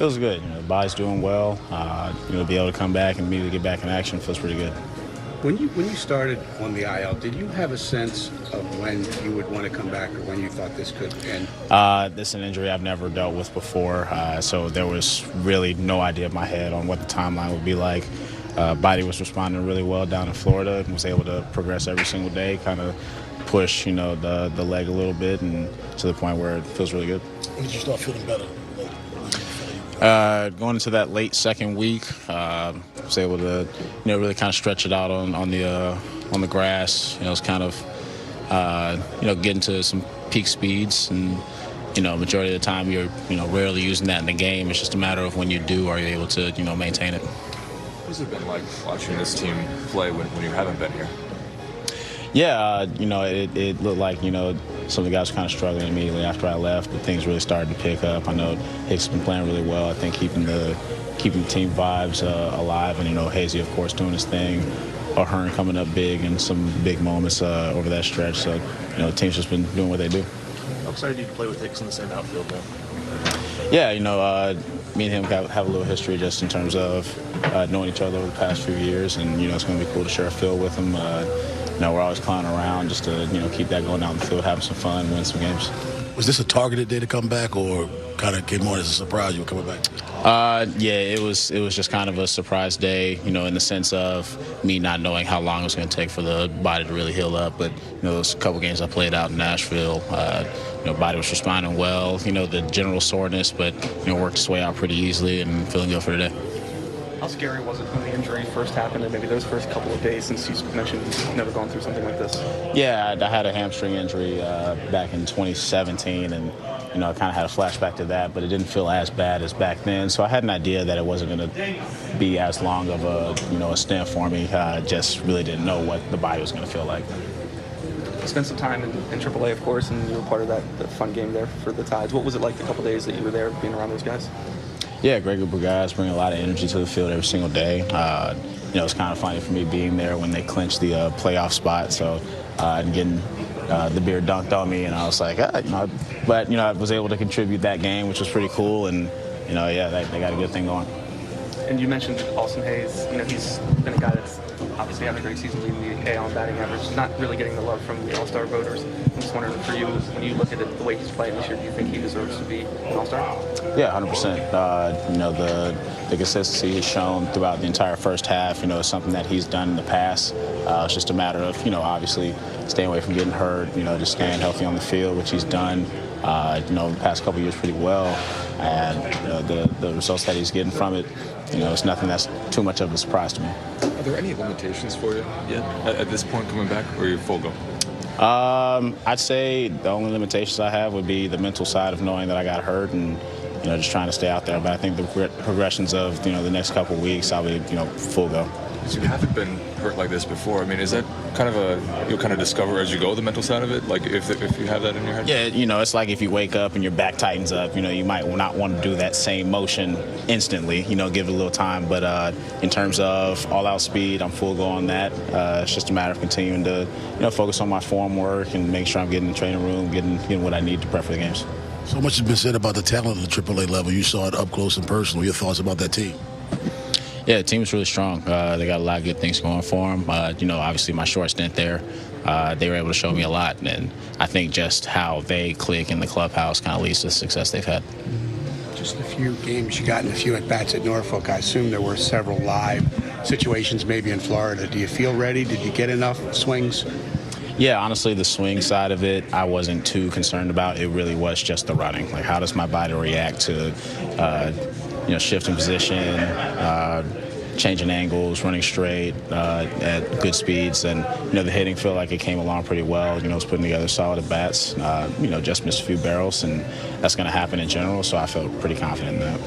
Feels good. The body's doing well. Be able to come back and immediately get back in action feels pretty good. When you started on the IL, did you have a sense of when you would want to come back or when you thought this could end? This is an injury I've never dealt with before, so there was really no idea in my head on what the timeline would be like. Body was responding really well down in Florida and was able to progress every single day, kind of push, the leg a little bit, and to the point where it feels really good. When did you start feeling better? Going into that late second week, was able to, really kind of stretch it out on the grass. It was kind of, getting to some peak speeds, and majority of the time you're, rarely using that in the game. It's just a matter of when you do, are you able to, maintain it. What's it been like watching this team play when you haven't been here? Yeah, it looked like, some of the guys were kind of struggling immediately after I left, but things really started to pick up. I know Hicks has been playing really well. I think keeping the team vibes alive, and, Hazy, of course, doing his thing. O'Hearn coming up big in some big moments over that stretch. So, the team's just been doing what they do. How excited are you to play with Hicks in the same outfield now? Yeah, me and him have a little history just in terms of knowing each other over the past few years, and, it's going to be cool to share a field with him. We're always clowning around just to, keep that going down the field, having some fun, win some games. Was this a targeted day to come back, or kind of came on as a surprise you were coming back? Yeah, it was just kind of a surprise day, in the sense of me not knowing how long it was going to take for the body to really heal up. But, those couple games I played out in Nashville, body was responding well, the general soreness, but, worked its way out pretty easily and feeling good for today. How scary was it when the injury first happened, and maybe those first couple of days, since you mentioned you've never gone through something like this? Yeah, I had a hamstring injury back in 2017, and I kind of had a flashback to that, but it didn't feel as bad as back then. So I had an idea that it wasn't going to be as long of a stint for me. Just really didn't know what the body was going to feel like. You spent some time in AAA, of course, and you were part of that fun game there for the Tides. What was it like the couple days that you were there, being around those guys? Yeah, great group of guys, bring a lot of energy to the field every single day. It's kind of funny for me being there when they clinched the playoff spot, so and getting the beer dunked on me, and I was like, but I was able to contribute that game, which was pretty cool, and they got a good thing going. And you mentioned Austin Hayes. He's been a guy that's obviously having a great season, leading the AL in batting average, not really getting the love from the All-Star voters. I'm just wondering, for you, when you look at it, the way he's playing this year, do you think he deserves to be an All-Star? Yeah, 100%. The consistency he's shown throughout the entire first half, is something that he's done in the past. It's just a matter of, obviously staying away from getting hurt, just staying healthy on the field, which he's done, the past couple of years pretty well. And the results that he's getting from it, it's nothing that's too much of a surprise to me. Are there any limitations for you yet at this point coming back, or are you full go? I'd say the only limitations I have would be the mental side of knowing that I got hurt and, just trying to stay out there. But I think the progressions of, the next couple of weeks, I'll be, full go. Because you haven't been hurt like this before. I mean, is that kind of you'll kind of discover as you go the mental side of it? Like if you have that in your head? Yeah, it's like if you wake up and your back tightens up, you might not want to do that same motion instantly, give it a little time. But in terms of all-out speed, I'm full go on that. It's just a matter of continuing to, focus on my form work and make sure I'm getting in the training room, getting what I need to prep for the games. So much has been said about the talent at the AAA level. You saw it up close and personal. Your thoughts about that team? Yeah, the team is really strong. They got a lot of good things going for them. Obviously my short stint there, they were able to show me a lot. And I think just how they click in the clubhouse kind of leads to the success they've had. Just a few games you got and a few at-bats at Norfolk. I assume there were several live situations maybe in Florida. Do you feel ready? Did you get enough swings? Yeah, honestly, the swing side of it, I wasn't too concerned about. It really was just the running. Like, how does my body react to, shifting position, changing angles, running straight at good speeds. And, the hitting felt like it came along pretty well. I was putting together solid at-bats, just missed a few barrels, and that's going to happen in general, so I felt pretty confident in that.